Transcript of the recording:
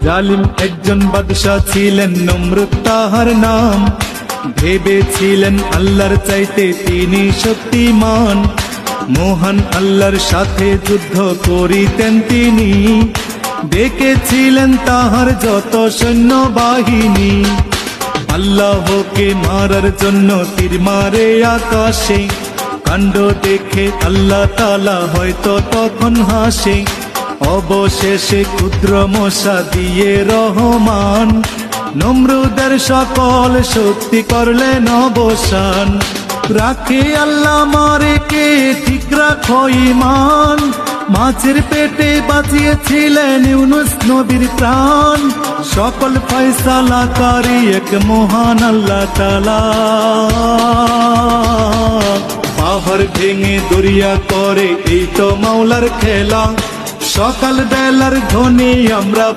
জালিম একজন বাদশা ছিলেন, নমরুদ তাহার নাম। ভেবেছিলেন আল্লাহর চাইতে তিনি শক্তিমান, মহান আল্লাহর সাথে যুদ্ধ করিতেন তিনি। দেখেছিলেন তাহার যত সৈন্য বাহিনী, আল্লাহকে মারার জন্য তীর মারে আকাশে। কাণ্ড দেখে আল্লাহ তাআলা হয়তো তখন হাসে। অবশেষে ক্ষুদ্র মশা দিয়ে রহমান নমরুদের সকল শক্তি করলেন অবসান। রাখে আল্লাহ মারে কে, ঠিক রাখো ঈমান। মাছের পেটে বাঁচিয়েছিলেন ইউনুস নবীর প্রাণ। সকল ফয়সালাকারী এক মহান আল্লাহ তাআলা। পাহাড় ভেঙে দরিয়া করে এই তো মাওলার খেলা। সকাল বেলার ধ্বনি আমরা